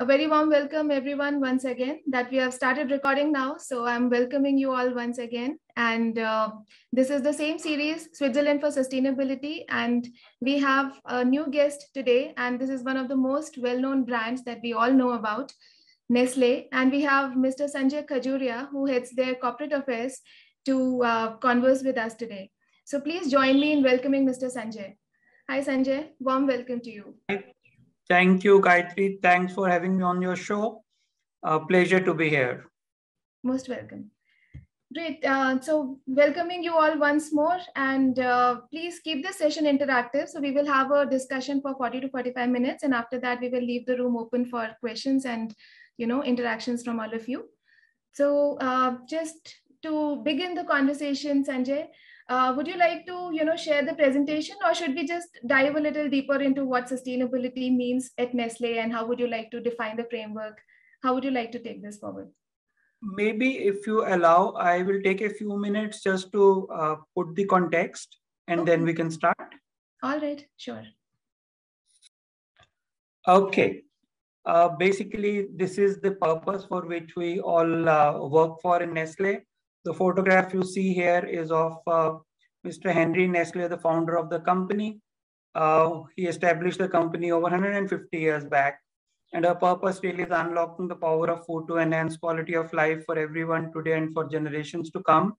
A very warm welcome, everyone, once again. That we have started recording now, so I'm welcoming you all once again. And this is the same series, Switzerland for Sustainability, and we have a new guest today. And this is one of the most well-known brands that we all know about, Nestle. And we have Mr. Sanjay Khajuria, who heads their corporate affairs, to converse with us today. So please join me in welcoming Mr. Sanjay. Hi, Sanjay. Warm welcome to you. Thank you, Gayatri. Thanks for having me on your show. Pleasure to be here. Most welcome. Great. So welcoming you all once more, and please keep this session interactive. So we will have a discussion for 40 to 45 minutes, and after that we will leave the room open for questions and interactions from all of you. So just to begin the conversation, Sanjay, would you like to share the presentation, or should we just dive a little deeper into what sustainability means at Nestle, and how would you like to define the framework? How would you like to take this forward? Maybe if you allow, I will take a few minutes just to put the context, and then we can start. All right, sure. Okay. Basically, this is the purpose for which we all work for in Nestle. The photograph you see here is of Mr. Henry Nestle, the founder of the company. He established the company over 150 years back. And our purpose really is unlocking the power of food to enhance quality of life for everyone today and for generations to come.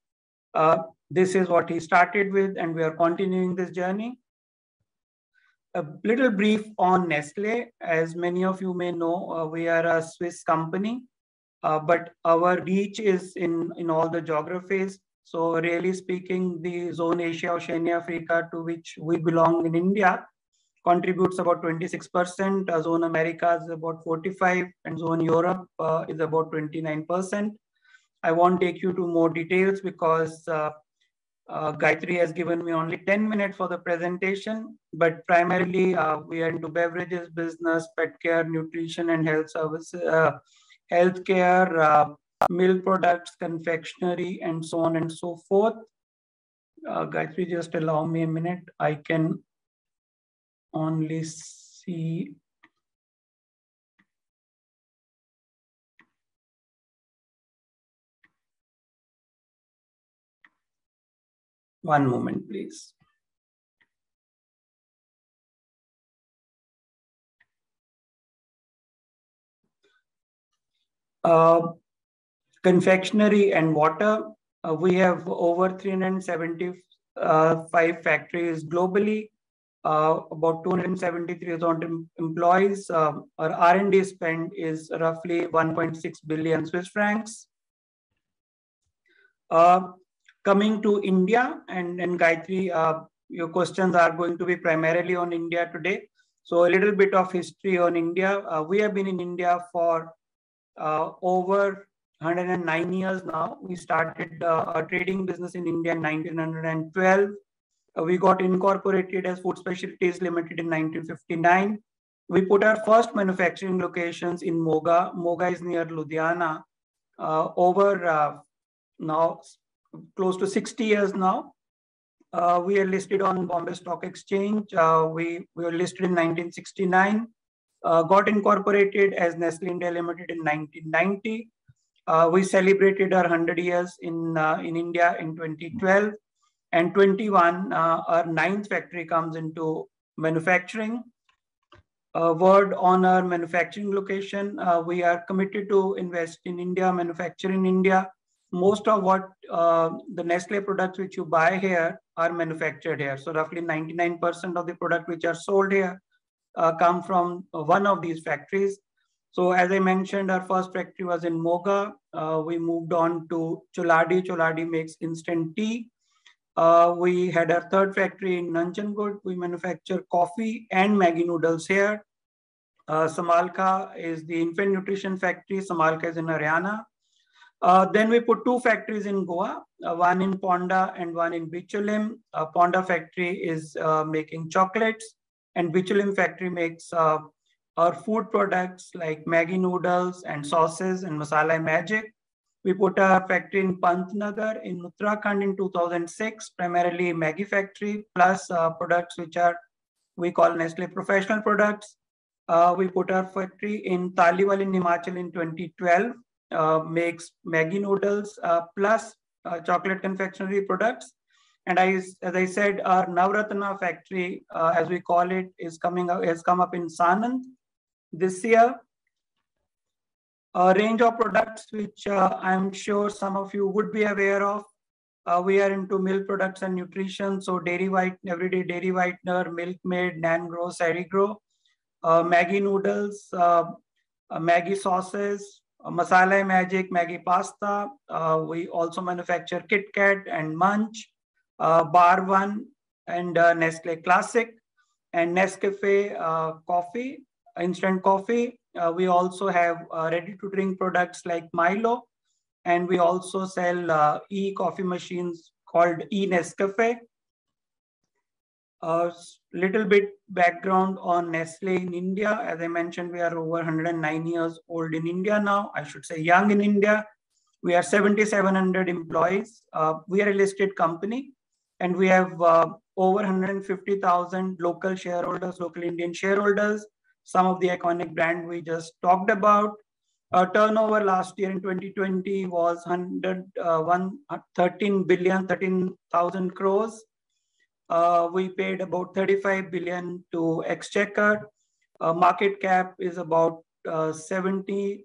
This is what he started with, and we are continuing this journey. A little brief on Nestle. As many of you may know, we are a Swiss company, but our reach is in all the geographies. So really speaking, the zone Asia, Oceania, Africa, to which we belong in India, contributes about 26%, zone America is about 45%, and zone Europe is about 29%. I won't take you to more details because Gayatri has given me only 10 minutes for the presentation, but primarily we are into beverages business, pet care, nutrition and health services, healthcare, milk products, confectionery, and so on and so forth. Gayatri, just allow me a minute. I can only see one moment, please. Confectionery and water. We have over 375 factories globally. About 273 employees. Our R&D spend is roughly 1.6 billion Swiss francs. Coming to India, and Gayatri, your questions are going to be primarily on India today. So a little bit of history on India. We have been in India for over 109 years now. We started our trading business in India in 1912. We got incorporated as Food Specialties Limited in 1959. We put our first manufacturing locations in Moga. Moga is near Ludhiana. Over now close to 60 years now. We are listed on Bombay Stock Exchange. We were listed in 1969. Got incorporated as Nestle India Limited in 1990. We celebrated our 100 years in India in 2012. And 21, our 9th factory comes into manufacturing. Word on our manufacturing location, we are committed to invest in India, manufacture in India. Most of what the Nestle products which you buy here are manufactured here. So roughly 99% of the product which are sold here come from one of these factories. So as I mentioned, our first factory was in Moga. We moved on to Choladi. Choladi makes instant tea. We had our third factory in Nanjangud. We manufacture coffee and Maggi noodles here. Samalkha is the infant nutrition factory. Samalkha is in Haryana. Then we put 2 factories in Goa, one in Ponda and one in Bicholim. Ponda factory is making chocolates, and Bicholim factory makes our food products like Maggi noodles and sauces and Masala Magic. We put a factory in Pantnagar in Uttarakhand in 2006, primarily Maggi factory, plus products which are we call Nestle Professional Products. We put our factory in Taliwal in Himachal in 2012, makes Maggi noodles plus chocolate confectionery products. And as I said, our Navratna factory, as we call it, has come up in Sanand this year. A range of products which I'm sure some of you would be aware of. We are into milk products and nutrition, so everyday dairy whitener, Milkmaid, Nangro, Cerigro, Maggi noodles, Maggi sauces, Masala Magic, Maggi pasta. We also manufacture Kit Kat and Munch, Bar One, and Nestle Classic, and Nescafe coffee, instant coffee. We also have ready-to-drink products like Milo, and we also sell e-coffee machines called e-Nescafe. Little bit background on Nestle in India. As I mentioned, we are over 109 years old in India now. I should say young in India. We are 7,700 employees. We are a listed company, and we have over 150,000 local shareholders, local Indian shareholders. Some of the iconic brand we just talked about. Our turnover last year in 2020 was 13,000 crores. We paid about 35 billion to Exchequer. Market cap is about 73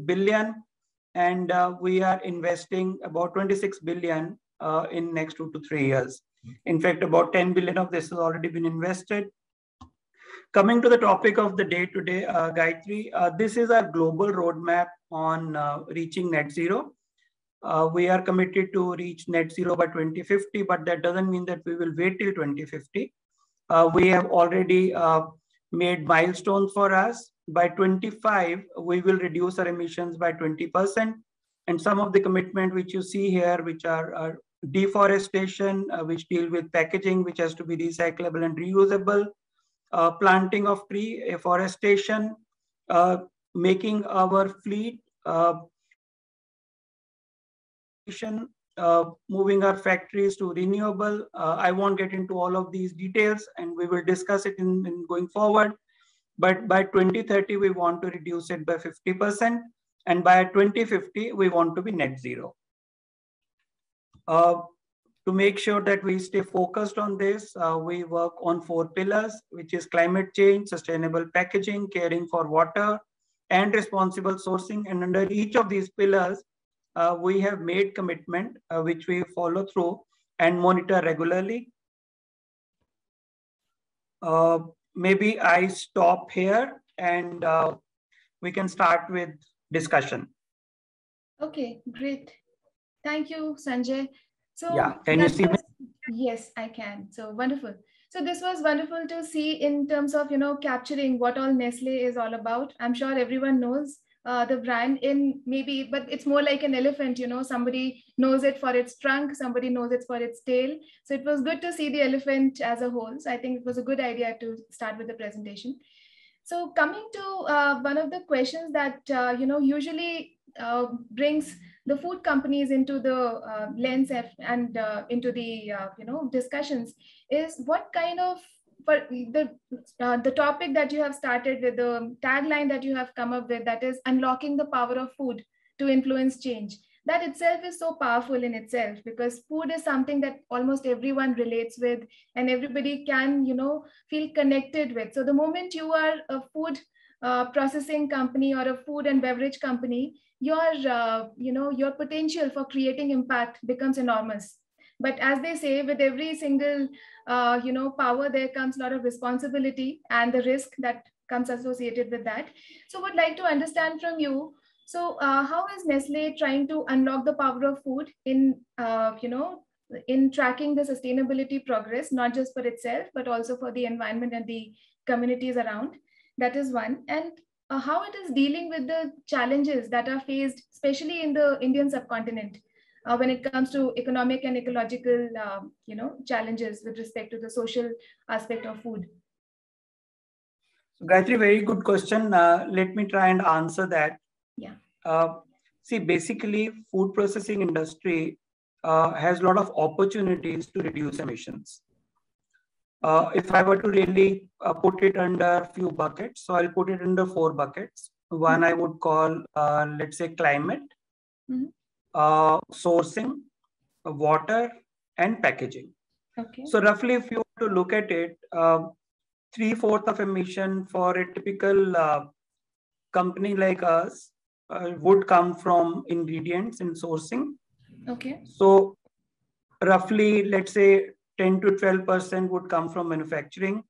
billion. And we are investing about 26 billion in next 2 to 3 years. In fact, about 10 billion of this has already been invested. Coming to the topic of the day today, Gayatri, this is our global roadmap on reaching net zero. We are committed to reach net zero by 2050, but that doesn't mean that we will wait till 2050. We have already made milestones for us. By 25, we will reduce our emissions by 20%. And some of the commitment which you see here, which are deforestation, which deal with packaging, which has to be recyclable and reusable, planting of tree, afforestation, making our fleet, moving our factories to renewable. I won't get into all of these details, and we will discuss it in going forward. But by 2030, we want to reduce it by 50%. And by 2050, we want to be net zero. To make sure that we stay focused on this, we work on 4 pillars, which is climate change, sustainable packaging, caring for water, and responsible sourcing. And under each of these pillars, we have made commitment, which we follow through and monitor regularly. Maybe I stop here and we can start with discussion. Okay, great. Thank you, Sanjay. So yeah, can you see me? Yes, I can. So wonderful. So this was wonderful to see in terms of, capturing what all Nestle is all about. I'm sure everyone knows the brand in maybe, but it's more like an elephant, somebody knows it for its trunk, somebody knows it for its tail. So it was good to see the elephant as a whole. So I think it was a good idea to start with the presentation. So coming to one of the questions that, usually brings the food companies into the lens and into the, discussions is what kind of, for the topic that you have started with, the tagline that you have come up with, that is unlocking the power of food to influence change. That itself is so powerful in itself, because food is something that almost everyone relates with and everybody can, feel connected with. So the moment you are a food processing company or a food and beverage company, your potential for creating impact becomes enormous. But as they say, with every single, power, there comes a lot of responsibility and the risk that comes associated with that. So would like to understand from you, so how is Nestle trying to unlock the power of food in, in tracking the sustainability progress, not just for itself, but also for the environment and the communities around? That is one. And how it is dealing with the challenges that are faced, especially in the Indian subcontinent, when it comes to economic and ecological, challenges with respect to the social aspect of food. So Gayatri, very good question. Let me try and answer that. Yeah. See, basically, food processing industry has a lot of opportunities to reduce emissions. If I were to really put it under a few buckets, so I'll put it under 4 buckets. One I would call, let's say, climate, sourcing, water, and packaging. Okay. So roughly, if you were to look at it, 3/4 of emission for a typical company like us would come from ingredients and sourcing. Okay. So roughly, let's say 10 to 12% would come from manufacturing.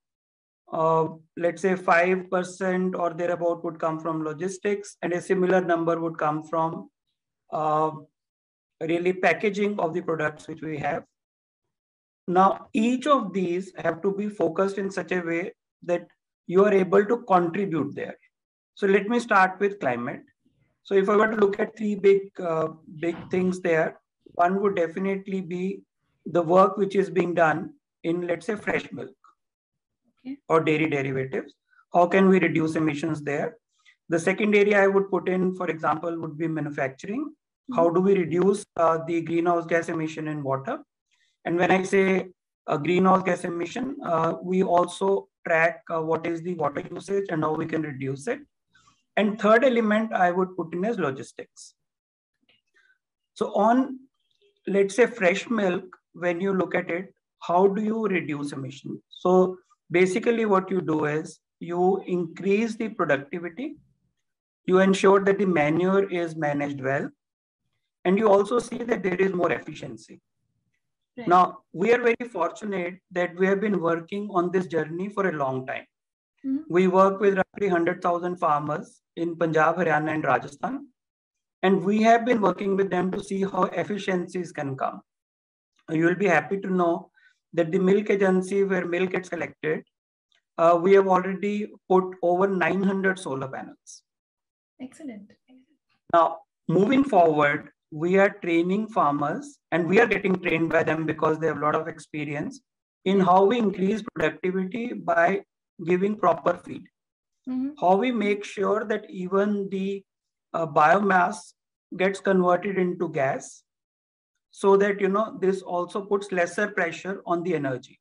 Let's say 5% or thereabout would come from logistics, and a similar number would come from really packaging of the products which we have. Now, each of these have to be focused in such a way that you are able to contribute there. So let me start with climate. So if I were to look at 3 big things there, one would definitely be the work which is being done in, let's say, fresh milk or dairy derivatives. How can we reduce emissions there? The second area I would put in, for example, would be manufacturing. How do we reduce the greenhouse gas emission in water? And when I say greenhouse gas emission, we also track what is the water usage and how we can reduce it. And third element I would put in as logistics. So on, let's say, fresh milk, when you look at it, how do you reduce emission? So basically what you do is you increase the productivity, you ensure that the manure is managed well, and you also see that there is more efficiency. Right. Now, we are very fortunate that we have been working on this journey for a long time. We work with roughly 100,000 farmers in Punjab, Haryana, and Rajasthan. And we have been working with them to see how efficiencies can come. You will be happy to know that the milk agency where milk gets collected, we have already put over 900 solar panels. Excellent. Now, moving forward, we are training farmers and we are getting trained by them because they have a lot of experience in how we increase productivity by giving proper feed. How we make sure that even the biomass gets converted into gas so that, this also puts lesser pressure on the energy.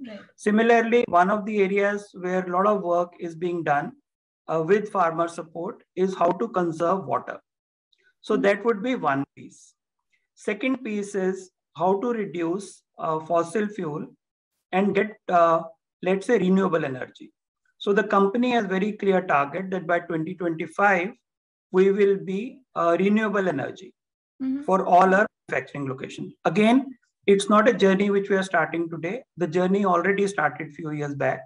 Right. Similarly, one of the areas where a lot of work is being done with farmer support is how to conserve water. So that would be one piece. Second piece is how to reduce fossil fuel and get, let's say, renewable energy. So the company has very clear target that by 2025, we will be renewable energy for all our manufacturing locations. Again, it's not a journey which we are starting today. The journey already started a few years back.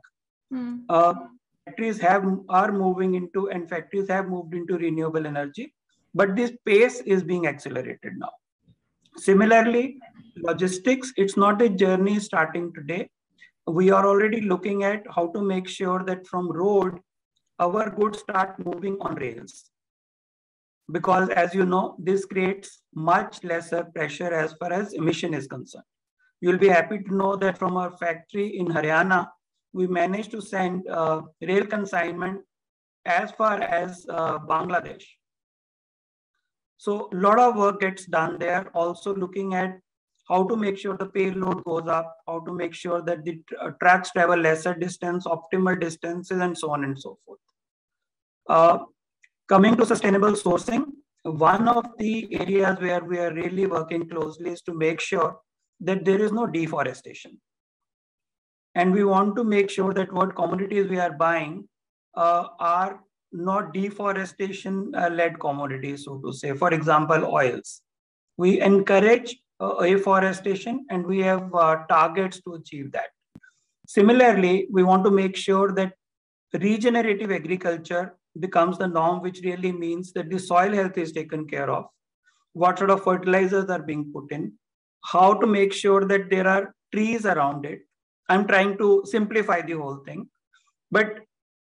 Factories are moving into, and factories have moved into renewable energy, but this pace is being accelerated now. Similarly, logistics, it's not a journey starting today. We are already looking at how to make sure that from road, our goods start moving on rails. Because as you know, this creates much lesser pressure as far as emission is concerned. You'll be happy to know that from our factory in Haryana, we managed to send rail consignment as far as Bangladesh. So a lot of work gets done there, also looking at how to make sure the payload goes up, how to make sure that the trucks travel lesser distance, optimal distances, and so on and so forth. Coming to sustainable sourcing, one of the areas where we are really working closely is to make sure that there is no deforestation. And we want to make sure that what commodities we are buying are not deforestation-led commodities, so to say. For example, oils. We encourage afforestation and we have targets to achieve that. Similarly, we want to make sure that regenerative agriculture becomes the norm, which really means that the soil health is taken care of, what sort of fertilizers are being put in, how to make sure that there are trees around it. I'm trying to simplify the whole thing, but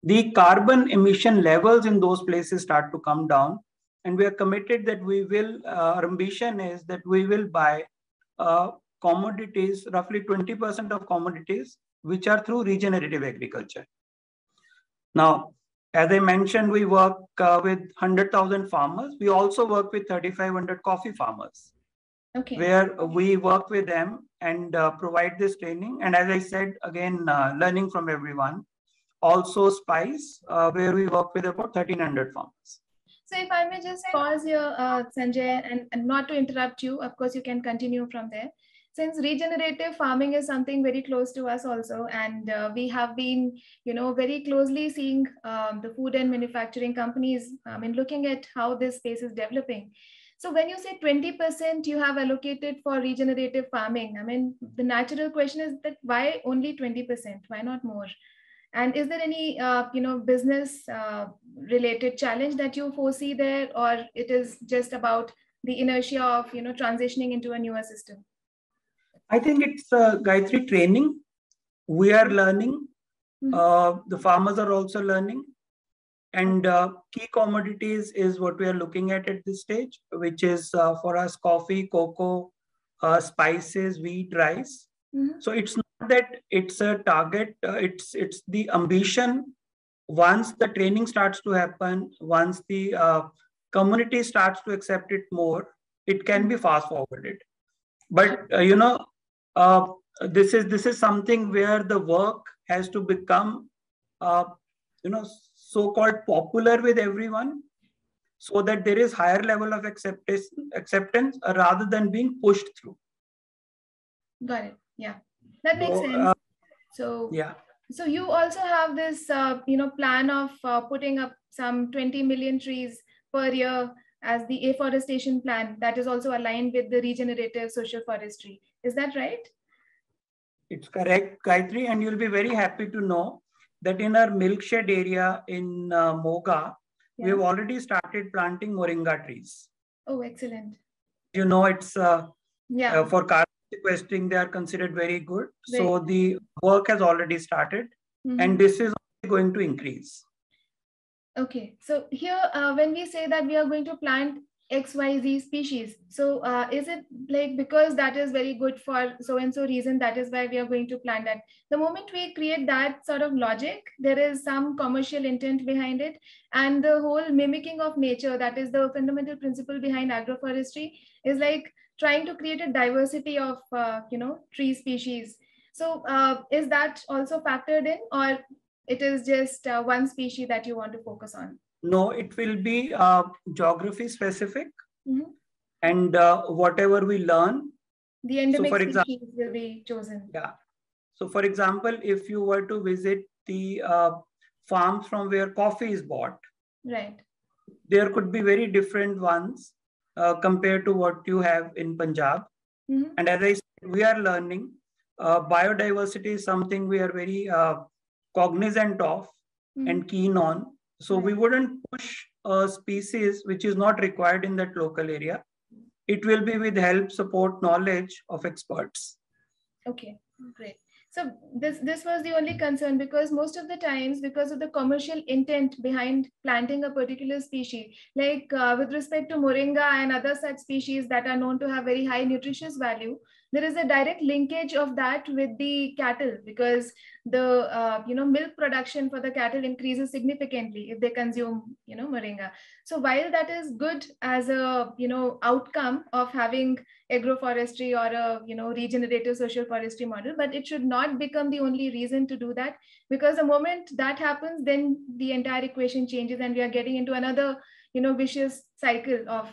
the carbon emission levels in those places start to come down. And we are committed that we will, our ambition is that we will buy commodities, roughly 20% of commodities, which are through regenerative agriculture. Now, as I mentioned, we work with 100,000 farmers. We also work with 3,500 coffee farmers. where we work with them and provide this training. And as I said, again, learning from everyone. Also Spice, where we work with about 1,300 farmers. So if I may just pause here, Sanjay, and not to interrupt you, of course, you can continue from there. Since regenerative farming is something very close to us also, and we have been, very closely seeing the food and manufacturing companies, looking at how this space is developing. So when you say 20% you have allocated for regenerative farming, the natural question is that why only 20%? Why not more? And is there any, business related challenge that you foresee there, or it is just about the inertia of, transitioning into a newer system? I think it's Gayatri, training. We are learning. The farmers are also learning. And key commodities is what we are looking at this stage, which is for us coffee, cocoa, spices, wheat, rice. So it's not that it's a target, it's the ambition. Once the training starts to happen, once the community starts to accept it more, it can be fast forwarded. But this is something where the work has to become so-called popular with everyone, so that there is higher level of acceptance rather than being pushed through. Got it. Yeah, that makes sense. So yeah. So you also have this plan of putting up some 20 million trees per year as the afforestation plan that is also aligned with the regenerative social forestry. Is that right? It's correct, Gayatri, and you'll be very happy to know that in our milkshed area in Moga, we have already started planting moringa trees. Oh, excellent. It's for carbon sequestering, they are considered very good. So the work has already started, and this is going to increase. Okay, so here when we say that we are going to plant XYZ species, so is it like because that is very good for so and so reason, that is why we are going to plant that? The moment we create that sort of logic, there is some commercial intent behind it, and the whole mimicking of nature, that is the fundamental principle behind agroforestry, is like trying to create a diversity of tree species. So is that also factored in, or it is just one species that you want to focus on? No, it will be geography specific, and whatever we learn, the endemic species will be chosen. Yeah. So for example, if you were to visit the farms from where coffee is bought, right, there could be very different ones compared to what you have in Punjab. And as I said, we are learning. Biodiversity is something we are very cognizant of and keen on. So we wouldn't push a species which is not required in that local area. It will be with help, support, knowledge of experts. Okay, great. So this was the only concern, because most of the times, because of the commercial intent behind planting a particular species, like with respect to moringa and other such species that are known to have very high nutritious value, there is a direct linkage of that with the cattle, because the milk production for the cattle increases significantly if they consume moringa. So while that is good as a outcome of having agroforestry or a regenerative social forestry model, but it should not become the only reason to do that, because the moment that happens, then the entire equation changes and we are getting into another vicious cycle of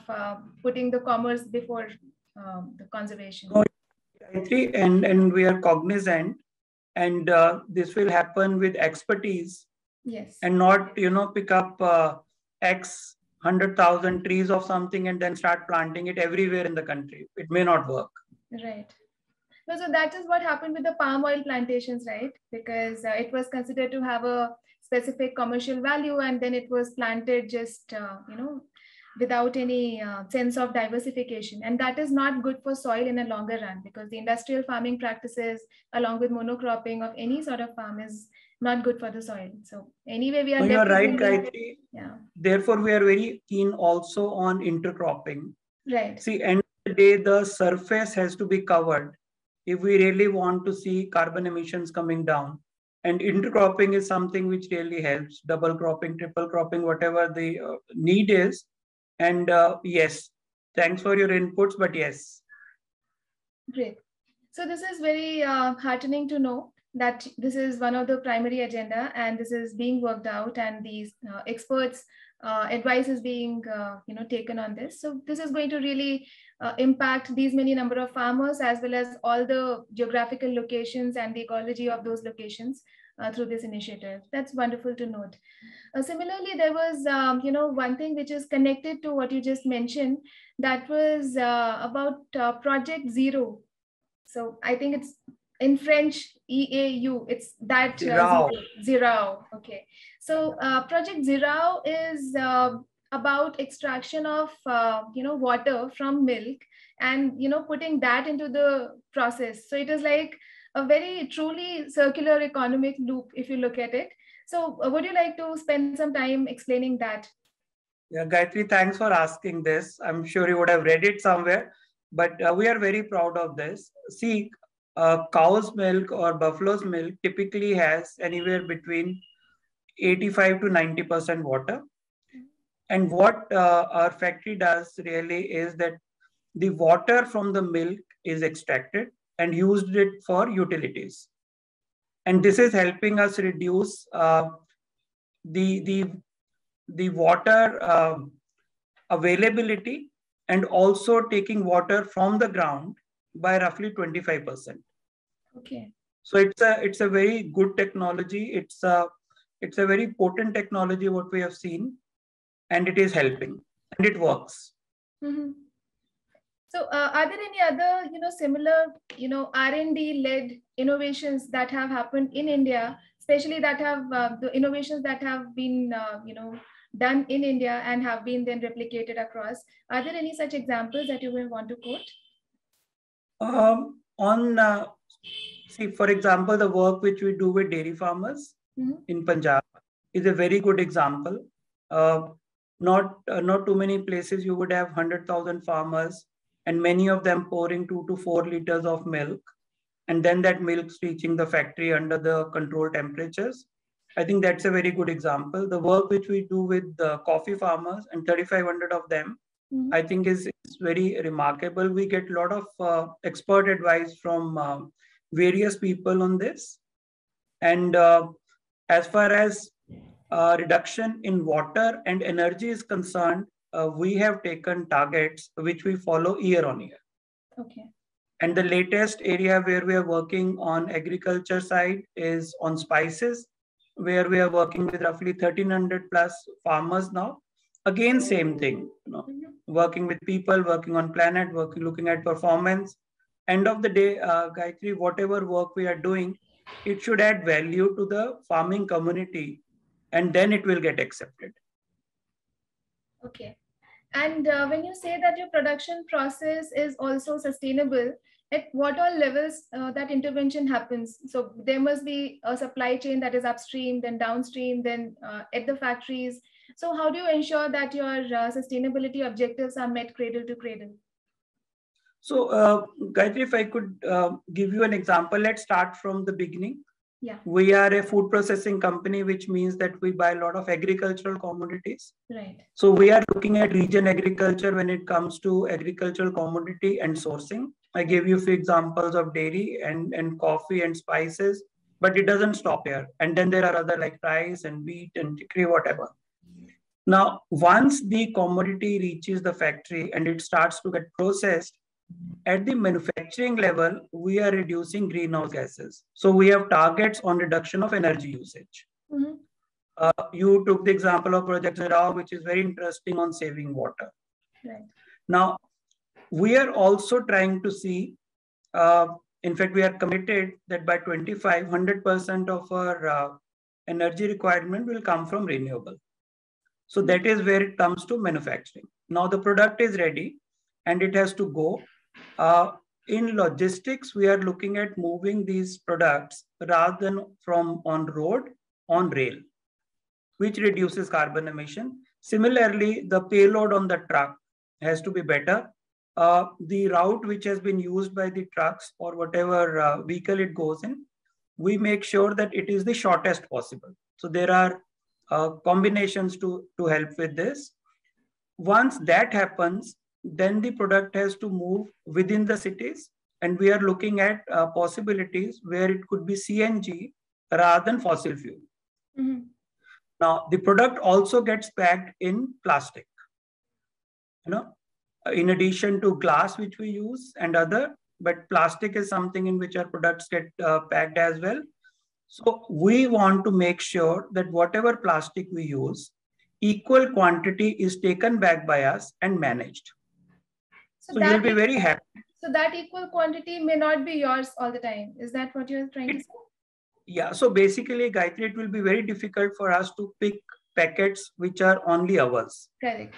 putting the commerce before the conservation. And we are cognizant, and this will happen with expertise. Yes. And not pick up X 100,000 trees of something and then start planting it everywhere in the country. It may not work. Right. No, so that is what happened with the palm oil plantations, right? Because it was considered to have a specific commercial value, and then it was planted just without any sense of diversification, and that is not good for soil in a longer run, because the industrial farming practices along with monocropping of any sort of farm is not good for the soil. So anyway, we are you're right, Gayatri. Yeah. Therefore, we are very keen also on intercropping. Right. See, end of the day, the surface has to be covered if we really want to see carbon emissions coming down. And intercropping is something which really helps. Double cropping, triple cropping, whatever the need is. And yes, thanks for your inputs, but yes. Great. So this is very heartening to know that this is one of the primary agenda and this is being worked out, and these experts advice is being taken on this. So this is going to really impact these many number of farmers as well as all the geographical locations and the ecology of those locations through this initiative. That's wonderful to note. Similarly, there was one thing which is connected to what you just mentioned, that was about Project Zero. So I think it's in French, EAU, it's that Zero. Okay. So Project Zero is about extraction of water from milk and putting that into the process. So it is like a very truly circular economic loop if you look at it. So would you like to spend some time explaining that? Yeah, Gayatri, thanks for asking this. I'm sure you would have read it somewhere, but we are very proud of this. See, cow's milk or buffalo's milk typically has anywhere between 85 to 90% water. And what our factory does really is that the water from the milk is extracted and used it for utilities. And this is helping us reduce the water availability and also taking water from the ground by roughly 25%. Okay. So it's a very good technology. It's a very potent technology what we have seen, and it is helping and it works. Mm-hmm. So are there any other similar R&D led innovations that have happened in India, especially that have the innovations that have been done in India and have been then replicated across? Are there any such examples that you will want to quote? See, for example, the work which we do with dairy farmers in Punjab is a very good example. Not too many places you would have 100,000 farmers and many of them pouring 2 to 4 liters of milk, and then that milk's reaching the factory under the controlled temperatures. I think that's a very good example. The work which we do with the coffee farmers, and 3,500 of them, I think is very remarkable. We get a lot of expert advice from various people on this. And as far as reduction in water and energy is concerned, we have taken targets which we follow year on year. Okay. And the latest area where we are working on agriculture side is on spices, where we are working with roughly 1,300 plus farmers now. Again, same thing, working with people, working on planet, looking at performance. End of the day, Gayatri, whatever work we are doing, it should add value to the farming community, and then it will get accepted. Okay. And when you say that your production process is also sustainable, at what all levels that intervention happens? So there must be a supply chain that is upstream, then downstream, then at the factories. So how do you ensure that your sustainability objectives are met cradle to cradle? So Gayatri, if I could give you an example, let's start from the beginning. Yeah. We are a food processing company, which means that we buy a lot of agricultural commodities. Right. So we are looking at region agriculture when it comes to agricultural commodity and sourcing. I gave you a few examples of dairy and coffee and spices, but it doesn't stop here. And then there are other like rice and wheat and chicory, whatever. Now, once the commodity reaches the factory and it starts to get processed, at the manufacturing level, we are reducing greenhouse gases. So we have targets on reduction of energy usage. You took the example of Project Zero, which is very interesting on saving water. Right. Now, we are also trying to see, in fact, we are committed that by 25, 100% of our energy requirement will come from renewable. So that is where it comes to manufacturing. Now the product is ready and it has to go. In logistics, we are looking at moving these products rather than from on road, on rail, which reduces carbon emission. Similarly, the payload on the truck has to be better. The route which has been used by the trucks or whatever vehicle it goes in, we make sure that it is the shortest possible. So there are combinations to help with this. Once that happens, then the product has to move within the cities and we are looking at possibilities where it could be CNG rather than fossil fuel. Now, the product also gets packed in plastic, in addition to glass, which we use and other, but plastic is something in which our products get packed as well. So we want to make sure that whatever plastic we use, equal quantity is taken back by us and managed. So you'll be very happy. So that equal quantity may not be yours all the time. Is that what you're trying to say? Yeah. So basically, Gayatri, it will be very difficult for us to pick packets which are only ours. Correct.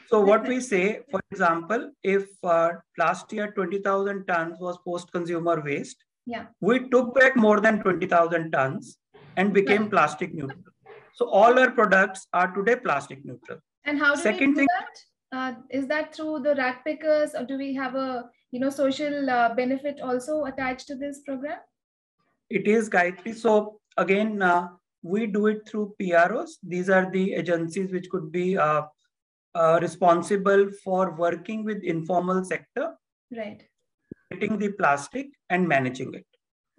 So what we say, for example, if last year 20,000 tons was post-consumer waste, we took back more than 20,000 tons and became plastic neutral. So all our products are today plastic neutral. And how do we do that? Is that through the rag pickers, or do we have a social benefit also attached to this program? It is, Gayatri. So again, we do it through PROs. These are the agencies which could be responsible for working with informal sector, right? Getting the plastic and managing it.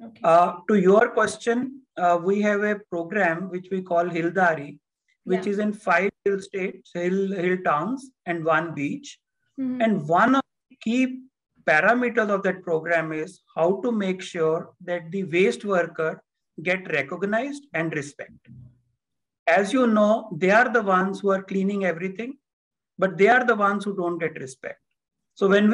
Okay. To your question, we have a program which we call Hildari, which is in 5 hill states, hill towns, and 1 beach. And one of the key parameters of that program is how to make sure that the waste worker get recognized and respected. As you know, they are the ones who are cleaning everything, but they are the ones who don't get respect. So when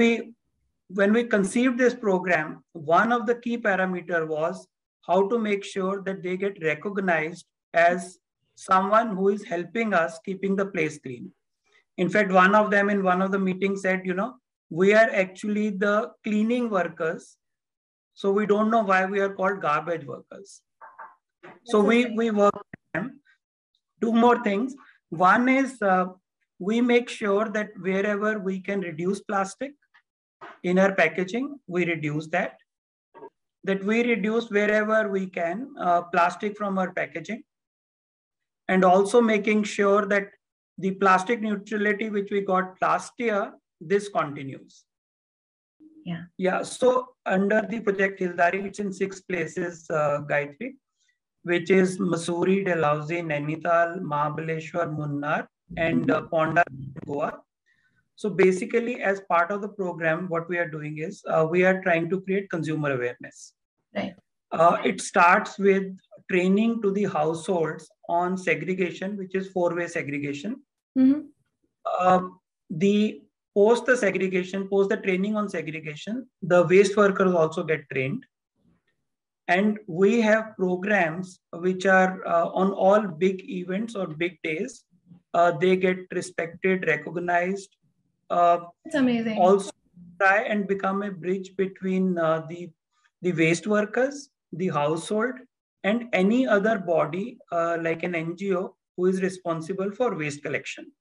we conceived this program, one of the key parameters was how to make sure that they get recognized as someone who is helping us keeping the place clean. In fact, one of them in one of the meetings said, we are actually the cleaning workers. So we don't know why we are called garbage workers. So we work with them. 2 more things. One is we make sure that wherever we can reduce plastic in our packaging, we reduce that. That we reduce wherever we can plastic from our packaging. And also making sure that the plastic neutrality which we got last year, this continues. Yeah. So under the project Hildari, it's in 6 places, Gayatri, which is Mussoorie, Dalhousie, Nainital, Mahabaleshwar, Munnar, and Ponda, Goa. So basically, as part of the program, what we are doing is we are trying to create consumer awareness. Right. It starts with training to the households on segregation, which is 4-way segregation. Post the training on segregation, the waste workers also get trained. And we have programs which are on all big events or big days. They get respected, recognized. It's amazing. Also try and become a bridge between the waste workers, the household, and any other body like an NGO who is responsible for waste collection.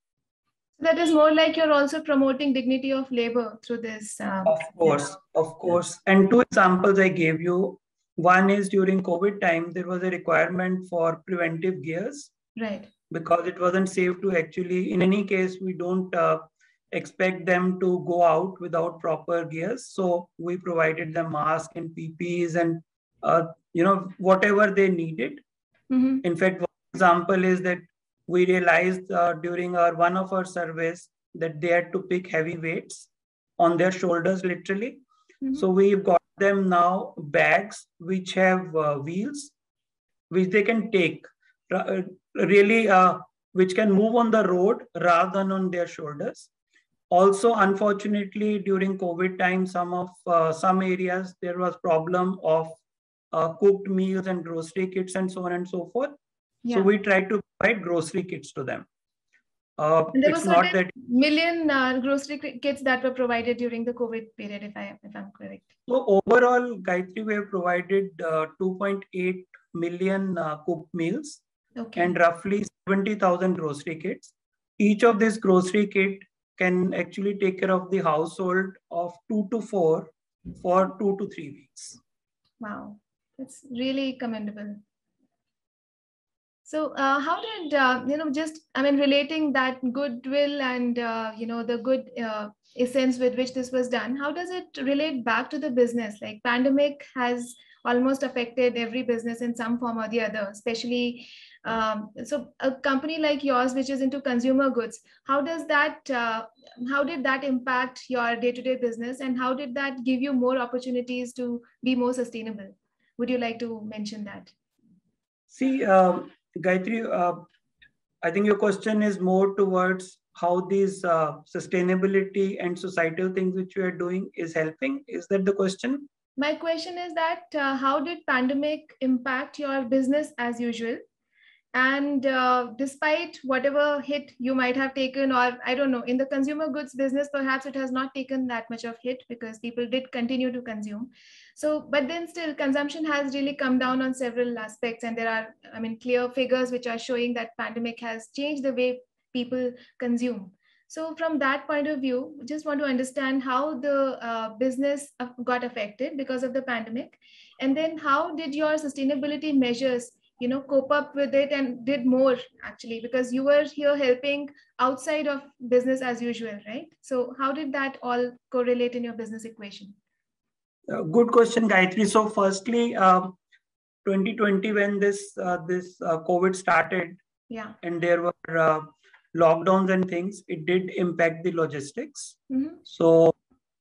That is more like you're also promoting dignity of labor through this. Of course. And 2 examples I gave you. One is during COVID time, there was a requirement for preventive gears. Right. Because it wasn't safe to actually, in any case, we don't expect them to go out without proper gears. So we provided them masks and PPEs and, whatever they needed. In fact, one example is that we realized during one of our surveys that they had to pick heavy weights on their shoulders, literally. So we've got them now bags which have wheels, which they can take, which can move on the road rather than on their shoulders. Also, unfortunately, during COVID time, some areas, there was problem of cooked meals and grocery kits and so on and so forth. So we tried to provide grocery kits to them. It's not that million grocery kits that were provided during the COVID period, if I'm correct. So overall, Gayatri, we have provided 2.8 million cooked meals and roughly 70,000 grocery kits. Each of these grocery kit can actually take care of the household of 2 to 4 for 2 to 3 weeks. Wow, that's really commendable. So how did, relating that goodwill and, the good essence with which this was done, how does it relate back to the business? Like pandemic has almost affected every business in some form or the other, especially, so a company like yours, which is into consumer goods, how did that impact your day-to-day business, and how did that give you more opportunities to be more sustainable? Would you like to mention that? See, Gayatri, I think your question is more towards how these sustainability and societal things which you are doing is helping. Is that the question? My question is that how did pandemic impact your business as usual? And despite whatever hit you might have taken, or I don't know, in the consumer goods business, perhaps it has not taken that much of hit because people did continue to consume. So, but then still consumption has really come down on several aspects. And there are, clear figures which are showing that pandemic has changed the way people consume. So from that point of view, just want to understand how the business got affected because of the pandemic. And then how did your sustainability measures cope up with it and did more actually, because you were here helping outside of business as usual, right? So how did that all correlate in your business equation? Good question, Gayatri. So firstly, 2020, when this COVID started, yeah, and there were lockdowns and things, it did impact the logistics. Mm-hmm. So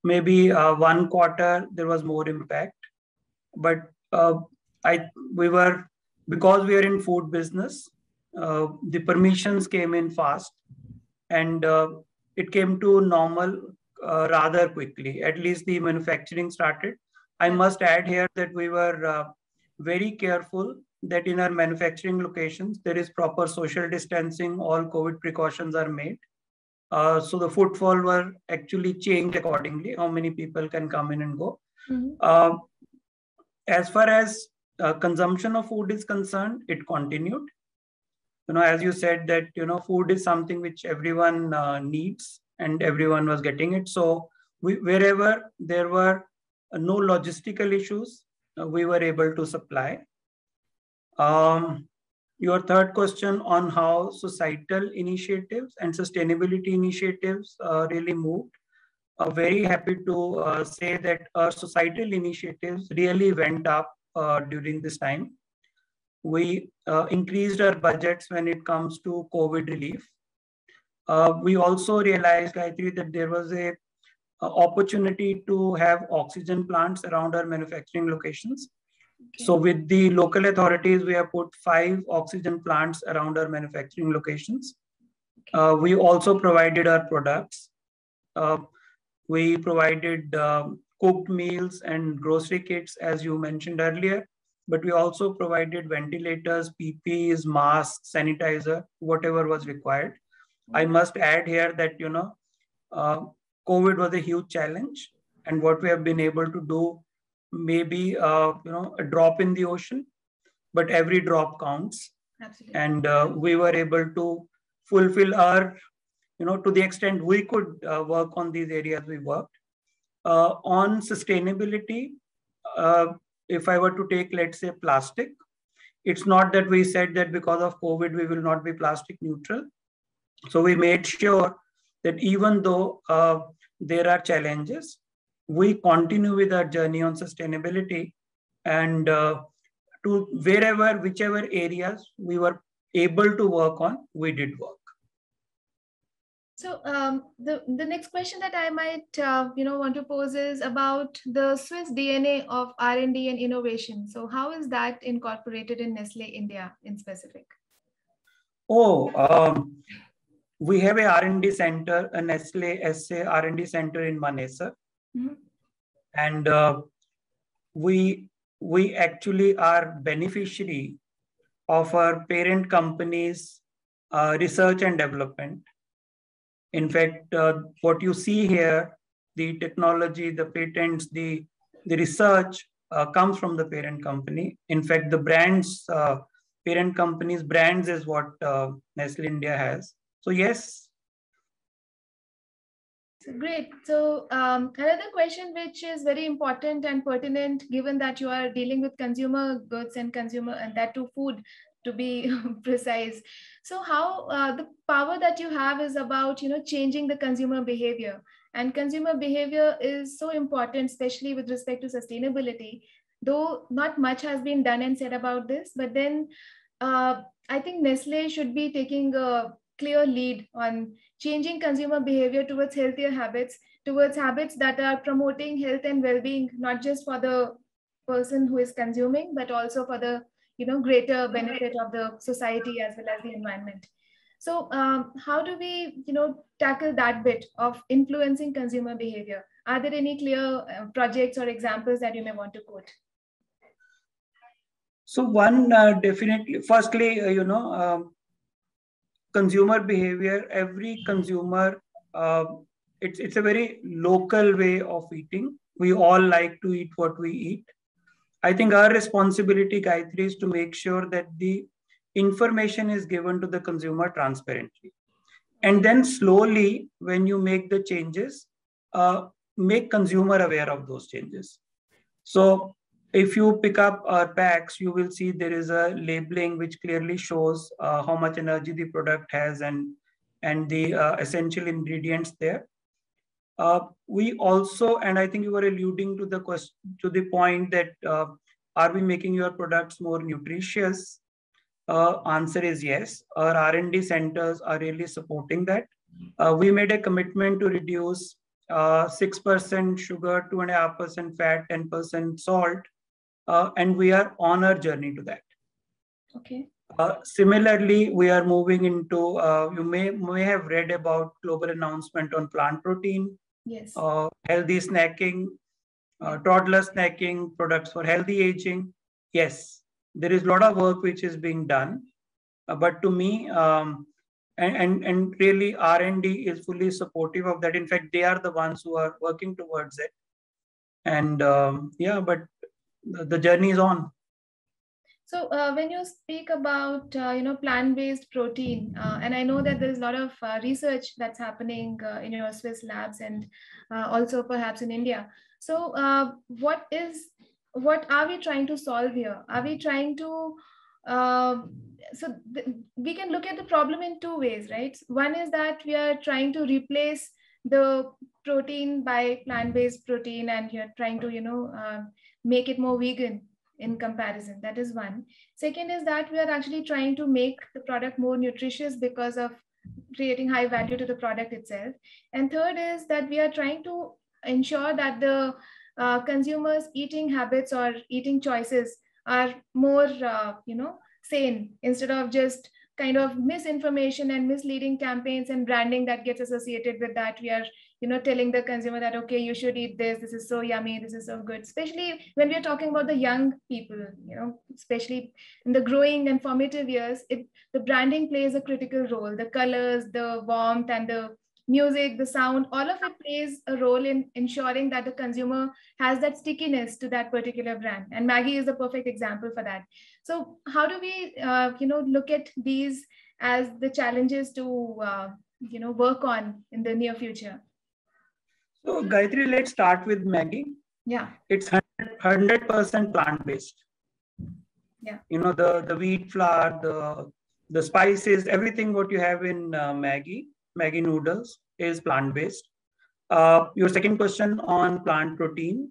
maybe 1 quarter there was more impact, but because we are in food business, the permissions came in fast, and it came to normal rather quickly. At least the manufacturing started. I must add here that we were very careful that in our manufacturing locations, there is proper social distancing, all COVID precautions are made. So the footfall were actually changed accordingly, how many people can come in and go. Mm-hmm. As far as consumption of food is concerned, it continued. As you said that, food is something which everyone needs and everyone was getting it. So wherever there were no logistical issues, we were able to supply. Your third question on how societal initiatives and sustainability initiatives really moved. Very happy to say that our societal initiatives really went up during this time. We increased our budgets when it comes to COVID relief. We also realized, Gayatri, that there was a opportunity to have oxygen plants around our manufacturing locations. Okay. So with the local authorities, we have put 5 oxygen plants around our manufacturing locations. Okay. We also provided our products. We provided cooked meals and grocery kits, as you mentioned earlier, but we also provided ventilators, PPEs, masks, sanitizer, whatever was required. Mm-hmm. I must add here that, COVID was a huge challenge, and what we have been able to do maybe, a drop in the ocean, but every drop counts. Absolutely. And we were able to fulfill our, to the extent we could work on these areas we worked. On sustainability, if I were to take, let's say, plastic, it's not that we said that because of COVID, we will not be plastic neutral. So we made sure that even though there are challenges, we continue with our journey on sustainability, and to whichever areas we were able to work on, we did work. So the next question that I might want to pose is about the Swiss DNA of R&D and innovation. So how is that incorporated in Nestle India in specific? We have a R&D center, a Nestle SA R&D center in Manesar. Mm-hmm. And we actually are beneficiary of our parent company's research and development. In fact, what you see here, the technology, the patents, the research comes from the parent company. In fact, the brands, parent company's brands is what Nestle India has. So yes. Great. So another question which is very important and pertinent, given that you are dealing with consumer goods and that too food, to be precise. So how the power that you have is about, changing the consumer behavior. And consumer behavior is so important, especially with respect to sustainability. Though not much has been done and said about this, but then I think Nestle should be taking a clear lead on changing consumer behavior towards healthier habits, towards habits that are promoting health and well-being, not just for the person who is consuming, but also for the greater benefit of the society as well as the environment. So how do we tackle that bit of influencing consumer behavior? Are there any clear projects or examples that you may want to quote? So one, definitely, firstly, consumer behavior, every consumer, it's a very local way of eating. We all like to eat what we eat. I think our responsibility, Gayatri, is to make sure that the information is given to the consumer transparently. And then slowly, when you make the changes, make consumer aware of those changes. So if you pick up our packs, you will see there is a labeling which clearly shows how much energy the product has and the essential ingredients there. We also, and I think you were alluding to the question, to the point that are we making your products more nutritious? Answer is yes. Our R&D centers are really supporting that. We made a commitment to reduce 6% sugar, 2.5% fat, 10% salt, and we are on our journey to that. Okay. Similarly, we are moving into, you may have read about global announcement on plant protein, yes, healthy snacking, toddler snacking, products for healthy aging. Yes, there is a lot of work which is being done, but to me, and really R&D is fully supportive of that. In fact, they are the ones who are working towards it. And yeah, but the journey is on. So when you speak about plant-based protein, and I know that there is a lot of research that's happening in your Swiss labs and also perhaps in India. So what are we trying to solve here? Are we trying to we can look at the problem in two ways, right? One is that we are trying to replace the protein by plant-based protein, and you're trying to make it more vegan in comparison. That is one. Second is that we are actually trying to make the product more nutritious because of creating high value to the product itself. And third is that we are trying to ensure that the consumers' eating habits or eating choices are more, sane, instead of just kind of misinformation and misleading campaigns and branding that gets associated with that. We are telling the consumer that, okay, you should eat this is so yummy, this is so good, especially when we are talking about the young people, especially in the growing and formative years. The branding plays a critical role. The colors, the warmth, and the music, the sound, all of it plays a role in ensuring that the consumer has that stickiness to that particular brand. And Maggi is the perfect example for that. So how do we look at these as the challenges to work on in the near future? So Gayatri, let's start with Maggi. Yeah. It's 100% plant-based. Yeah. The wheat flour, the spices, everything what you have in Maggi noodles is plant-based. Your second question on plant protein.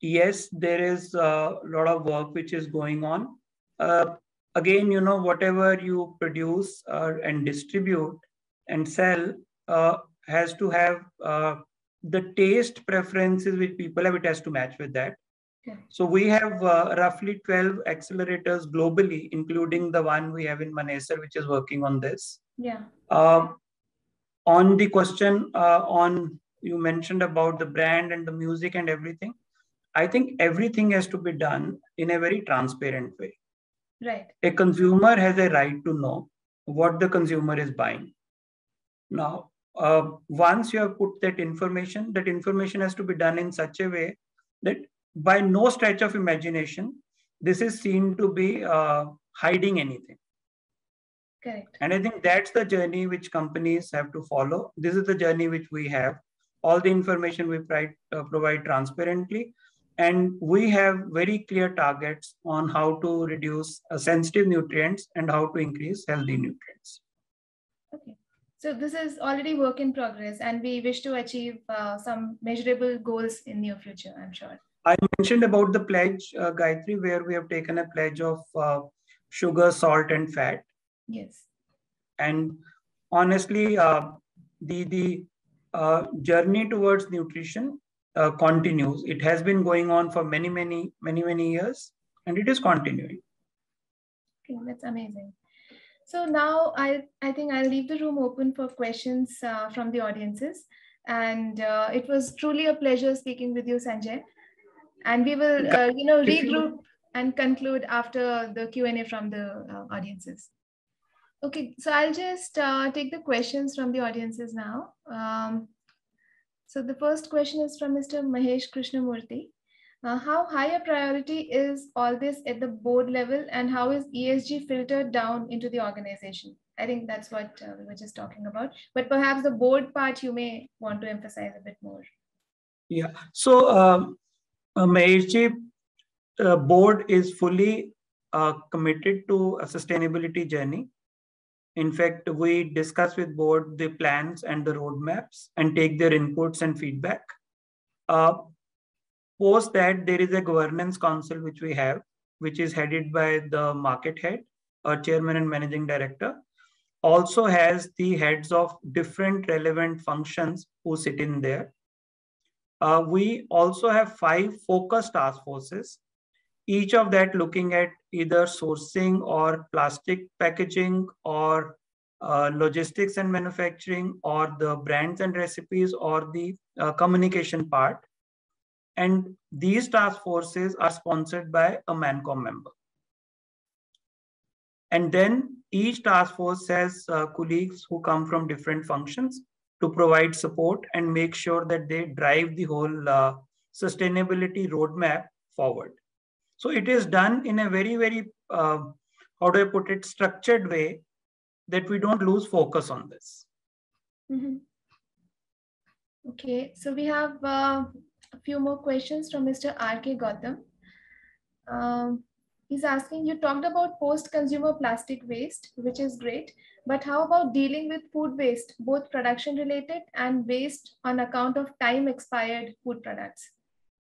Yes, there is a lot of work which is going on. Again, whatever you produce and distribute and sell has to have the taste preferences which people have. It has to match with that. Okay. So we have roughly 12 accelerators globally, including the one we have in Manesar, which is working on this. Yeah. On the question you mentioned about the brand and the music and everything, I think everything has to be done in a very transparent way. Right. A consumer has a right to know what the consumer is buying. Now, once you have put that information has to be done in such a way that by no stretch of imagination, this is seen to be hiding anything. Correct. And I think that's the journey which companies have to follow. This is the journey which we have. All the information we provide transparently. And we have very clear targets on how to reduce sensitive nutrients and how to increase healthy nutrients. Okay. So this is already work in progress, and we wish to achieve some measurable goals in near future, I'm sure. I mentioned about the pledge, Gayatri, where we have taken a pledge of sugar, salt, and fat. Yes. And honestly, the journey towards nutrition continues. It has been going on for many years, and it is continuing. Okay, that's amazing. So now I think I'll leave the room open for questions from the audiences. And it was truly a pleasure speaking with you, Sanjay. And we will, regroup and conclude after the Q&A from the audiences. Okay, so I'll just take the questions from the audiences now. So the first question is from Mr. Mahesh Krishnamurthy. How high a priority is all this at the board level, and how is ESG filtered down into the organization? I think that's what we were just talking about, but perhaps the board part you may want to emphasize a bit more. Yeah, so Maheshji, board is fully committed to a sustainability journey. In fact, we discuss with board the plans and the roadmaps and take their inputs and feedback. Post that, there is a governance council which we have, which is headed by the market head, a chairman and managing director. Also has the heads of different relevant functions who sit in there. We also have 5 focus task forces, each of that looking at either sourcing or plastic packaging or logistics and manufacturing or the brands and recipes or the communication part. And these task forces are sponsored by a MANCOM member. And then each task force has colleagues who come from different functions to provide support and make sure that they drive the whole sustainability roadmap forward. So it is done in a very, how do I put it, structured way that we don't lose focus on this. Mm-hmm. Okay, so we have a few more questions from Mr. R.K. Gautam. He's asking, you talked about post-consumer plastic waste, which is great, but how about dealing with food waste, both production related and waste on account of time expired food products?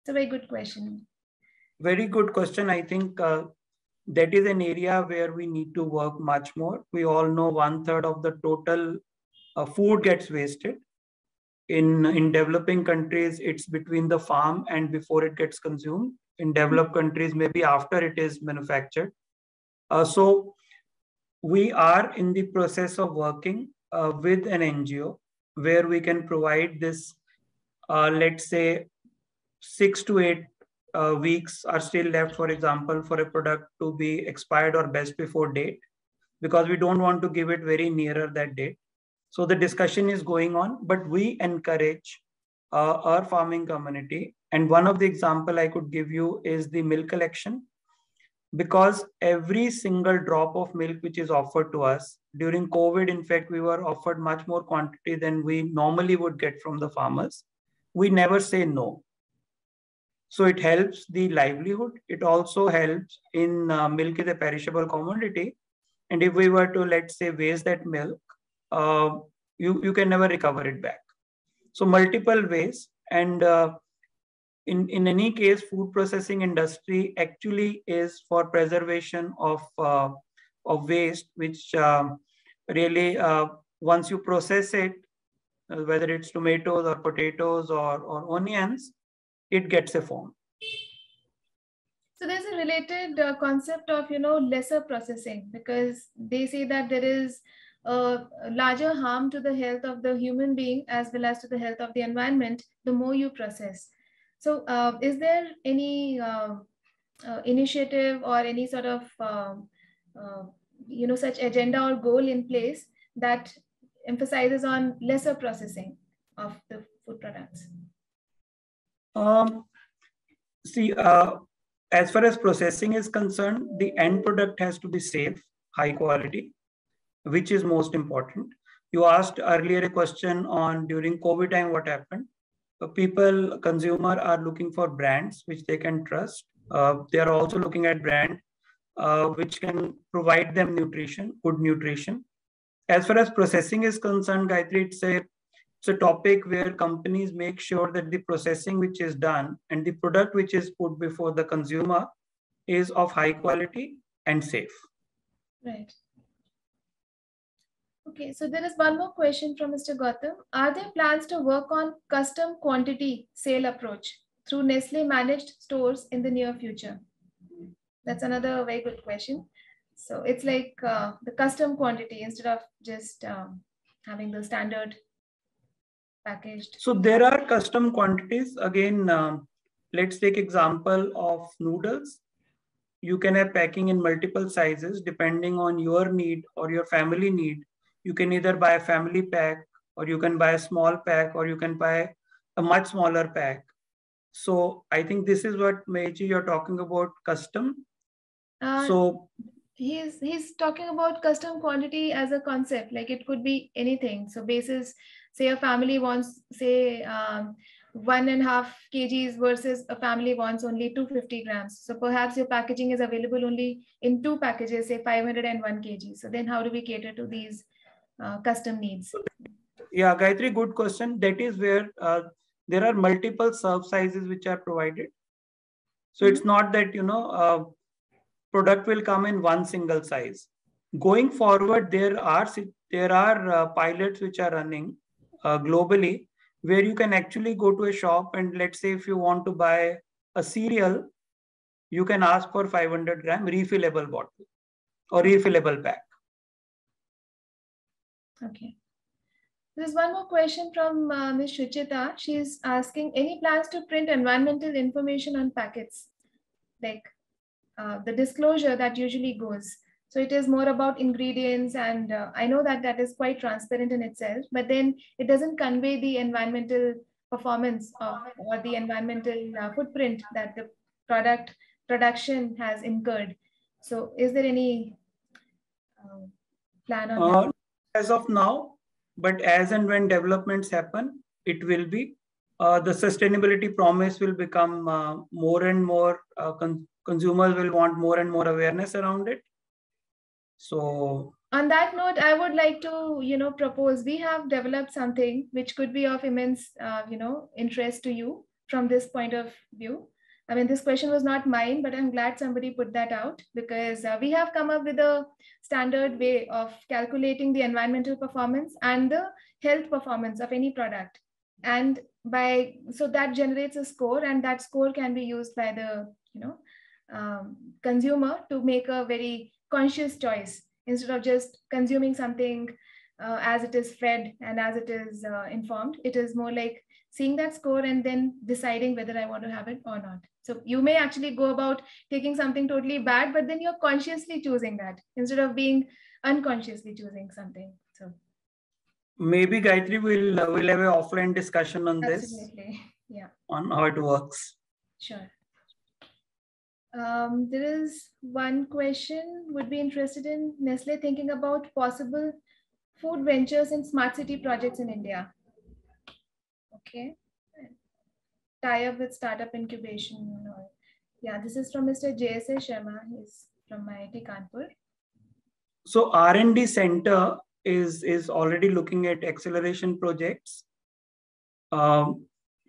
It's a very good question. Very good question. I think that is an area where we need to work much more. We all know 1/3 of the total food gets wasted. In developing countries, it's between the farm and before it gets consumed. In developed countries, maybe after it is manufactured. So we are in the process of working with an NGO where we can provide this, let's say 6 to 8 weeks are still left, for example, for a product to be expired or best before date, because we don't want to give it very nearer that date. So the discussion is going on, but we encourage our farming community. And one of the example I could give you is the milk collection, because every single drop of milk which is offered to us during COVID, in fact, we were offered much more quantity than we normally would get from the farmers. We never say no. So it helps the livelihood. It also helps in milk is a perishable commodity. And if we were to, let's say, waste that milk, you can never recover it back. So multiple ways. And in any case, food processing industry actually is for preservation of waste, which really, once you process it, whether it's tomatoes or potatoes or onions, it gets a form. So there's a related concept of, lesser processing, because they say that there is a larger harm to the health of the human being as well as to the health of the environment the more you process. So is there any initiative or any sort of, such agenda or goal in place that emphasizes on lesser processing of the food products? See, as far as processing is concerned, the end product has to be safe, high quality, which is most important. You asked earlier a question on during COVID time what happened. consumer are looking for brands which they can trust. They are also looking at brand which can provide them good nutrition. As far as processing is concerned, Gayatri, it's a topic where companies make sure that the processing which is done and the product which is put before the consumer is of high quality and safe. Right. Okay, so there is one more question from Mr. Gautam. Are there plans to work on custom quantity sale approach through Nestle managed stores in the near future? That's another very good question. So it's like the custom quantity instead of just having the standard packaged. So there are custom quantities. Again, let's take example of noodles. You can have packing in multiple sizes depending on your need or your family need. You can either buy a family pack, or you can buy a small pack, or you can buy a much smaller pack. So I think this is what, Meiji, you're talking about custom. So he's talking about custom quantity as a concept, like it could be anything. So basis, say a family wants, say 1.5 kgs versus a family wants only 250 grams. So perhaps your packaging is available only in 2 packages, say 501 kg. So then how do we cater to these custom needs? Yeah, Gayatri, good question. That is where there are multiple serve sizes which are provided. So it's not that, product will come in one single size. Going forward, there are pilots which are running globally, where you can actually go to a shop and, let's say, if you want to buy a cereal, you can ask for 500 gram refillable bottle or refillable pack. Okay. There's one more question from Ms. Shuchita. She's asking, any plans to print environmental information on packets? Like the disclosure that usually goes. So it is more about ingredients, and I know that that is quite transparent in itself, but then it doesn't convey the environmental performance or the environmental footprint that the production has incurred. So is there any plan on that? As of now, but as and when developments happen, it will be. The sustainability promise will become more and more, consumers will want more and more awareness around it. So on that note, I would like to, propose, we have developed something which could be of immense, interest to you from this point of view. I mean, this question was not mine, but I'm glad somebody put that out, because we have come up with a standard way of calculating the environmental performance and the health performance of any product. And so that generates a score, and that score can be used by the, consumer to make a very conscious choice instead of just consuming something as it is fed and as it is informed. It is more like seeing that score and then deciding whether I want to have it or not. So you may actually go about taking something totally bad, but then you're consciously choosing that instead of being unconsciously choosing something. So maybe, Gayatri, we'll have an offline discussion on this. Absolutely. Yeah. On how it works. Sure. There is one question, would be interested in Nestle thinking about possible food ventures and smart city projects in India. Okay. Tie up with startup incubation. Yeah, this is from Mr. JSA Sharma. He's from IIT Kanpur. So R&D Center is already looking at acceleration projects.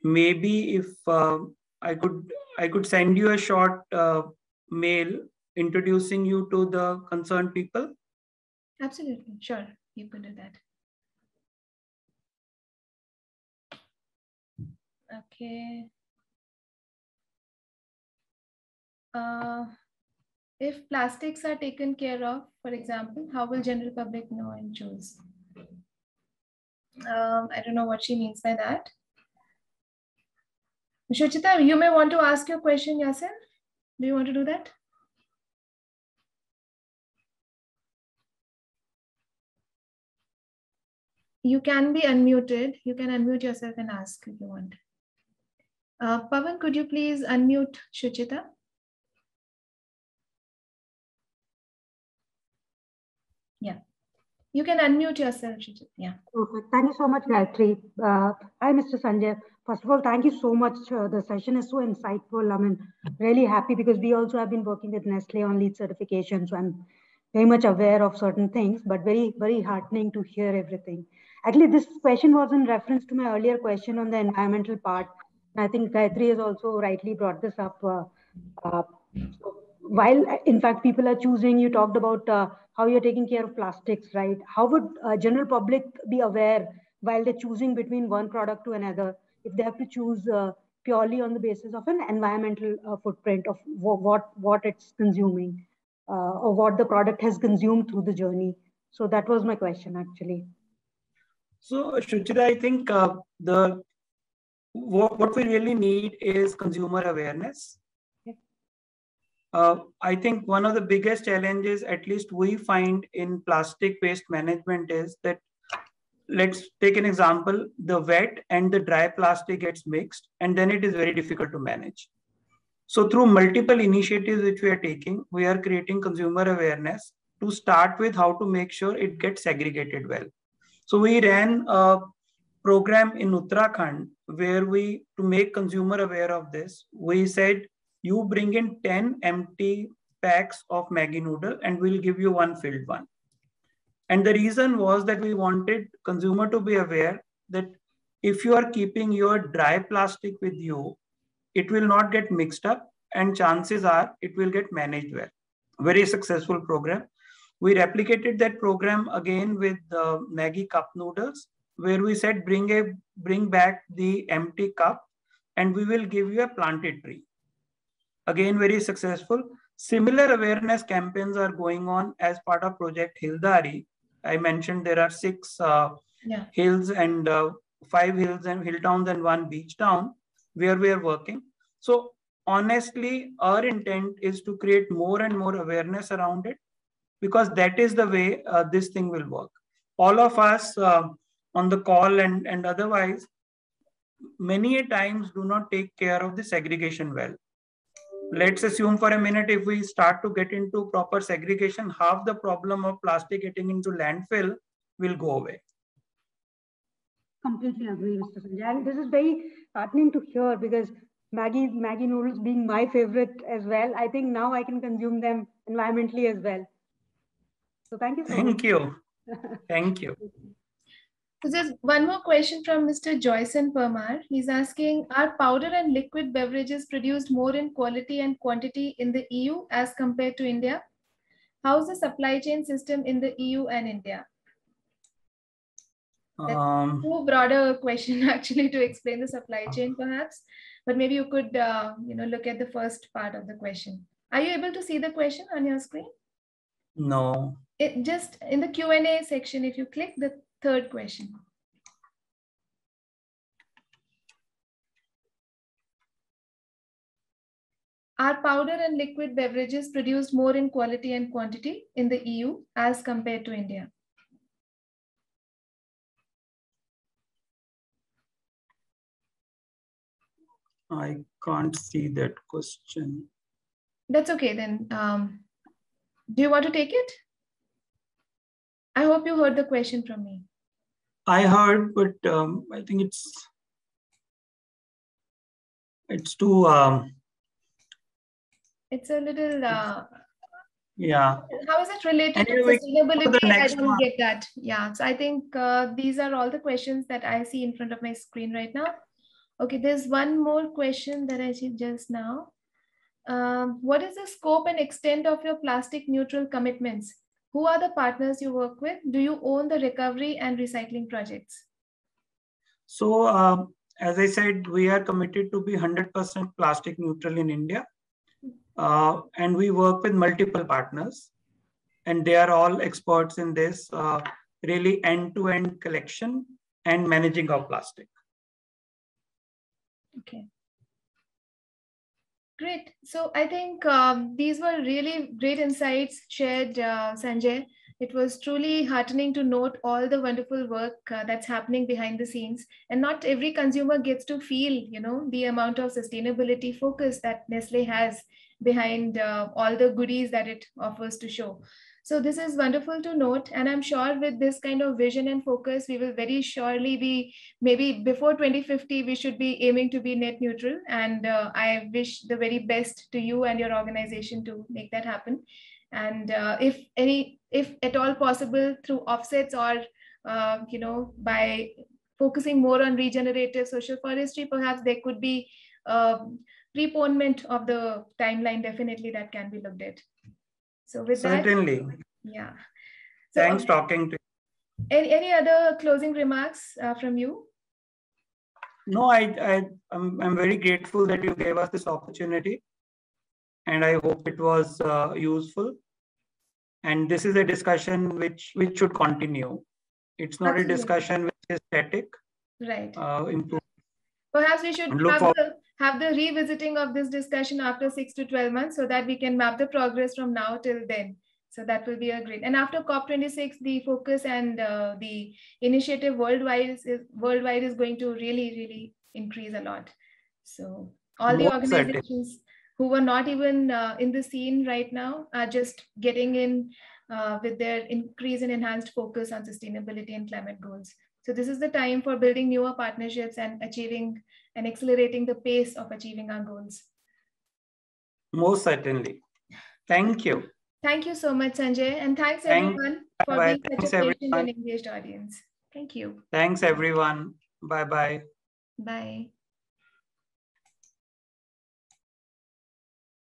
Maybe if I could send you a short mail introducing you to the concerned people. Absolutely, sure, you could do that. Okay. If plastics are taken care of, for example, how will general public know and choose? I don't know what she means by that. Shuchita, you may want to ask your question yourself. Do you want to do that? You can be unmuted. You can unmute yourself and ask if you want. Pavan, could you please unmute Shuchita? Yeah. You can unmute yourself, Shuchita. Yeah. Perfect. Thank you so much, Gayatri. Hi, Mr. Sanjay. First of all, thank you so much. The session is so insightful. I mean, really happy because we also have been working with Nestle on LEED certification. So I'm very much aware of certain things, but very, very heartening to hear everything. Actually, this question was in reference to my earlier question on the environmental part. I think Gayatri has also rightly brought this up. While, in fact, people are choosing, you talked about how you're taking care of plastics, right? How would general public be aware while they're choosing between one product to another, if they have to choose purely on the basis of an environmental footprint of what it's consuming or what the product has consumed through the journey? So that was my question, actually. So, Shuchita, I think what we really need is consumer awareness. I think one of the biggest challenges, at least we find in plastic waste management, is that, let's take an example, the wet and the dry plastic gets mixed, and then it is very difficult to manage. So through multiple initiatives which we are taking, we are creating consumer awareness to start with how to make sure it gets segregated well. So we ran a program in Uttarakhand where to make consumer aware of this, we said, you bring in 10 empty packs of Maggi noodle and we'll give you one filled one. And the reason was that we wanted consumer to be aware that if you are keeping your dry plastic with you, it will not get mixed up and chances are it will get managed well. Very successful program. We replicated that program again with the Maggi cup noodles, where we said bring back the empty cup and we will give you a planted tree. Again, very successful. Similar awareness campaigns are going on as part of Project Hildari. I mentioned there are 6 hills and 5 hills and hill towns and 1 beach town where we are working. So honestly, our intent is to create more and more awareness around it, because that is the way this thing will work. All of us on the call and otherwise, many a times do not take care of the segregation well. Let's assume for a minute, if we start to get into proper segregation, half the problem of plastic getting into landfill will go away. Completely agree, Mr. Sanjay. And this is very heartening to hear because Maggi noodles being my favorite as well, I think now I can consume them environmentally as well. So thank you so much. Thank you. Thank you. So there's one more question from Mr. Joyson Permar. He's asking, are powder and liquid beverages produced more in quality and quantity in the EU as compared to India? How's the supply chain system in the EU and India? That's too broad a question actually to explain the supply chain perhaps, but maybe you could look at the first part of the question. Are you able to see the question on your screen? No. Just in the Q&A section, if you click the third question. Are powder and liquid beverages produced more in quality and quantity in the EU as compared to India? I can't see that question. That's okay then. Do you want to take it? I hope you heard the question from me. I heard, but I think it's too... it's a little... yeah. How is it related to sustainability? I don't get that. Yeah, so I think these are all the questions that I see in front of my screen right now. Okay, there's one more question that I see just now. What is the scope and extent of your plastic neutral commitments? Who are the partners you work with? Do you own the recovery and recycling projects? So, as I said, we are committed to be 100% plastic neutral in India. And we work with multiple partners. And they are all experts in this, really end-to-end collection and managing of plastic. Okay. Great. So I think these were really great insights shared, Sanjay. It was truly heartening to note all the wonderful work that's happening behind the scenes. And not every consumer gets to feel, the amount of sustainability focus that Nestle has behind all the goodies that it offers to show. So this is wonderful to note. And I'm sure with this kind of vision and focus, we will very surely be, maybe before 2050, we should be aiming to be net neutral. And I wish the very best to you and your organization to make that happen. And if at all possible, through offsets or, by focusing more on regenerative social forestry, perhaps there could be preponement of the timeline, definitely that can be looked at. So with certainly. that, yeah. So, thanks talking to you. Any other closing remarks from you? No, I'm very grateful that you gave us this opportunity, and I hope it was useful. And this is a discussion which should continue. It's not Absolutely. A discussion which is static. Right. Perhaps we should have the revisiting of this discussion after 6 to 12 months so that we can map the progress from now till then. So that will be a great. And after COP26, the focus and the initiative worldwide is going to really increase a lot. So all the organizations who were not even in the scene right now are just getting in with their increase and enhanced focus on sustainability and climate goals. So this is the time for building newer partnerships and achieving and accelerating the pace of achieving our goals. Most certainly. Thank you. Thank you so much, Sanjay. And thanks everyone for being such a patient and engaged audience. Thank you. Thanks everyone. Bye-bye. Bye.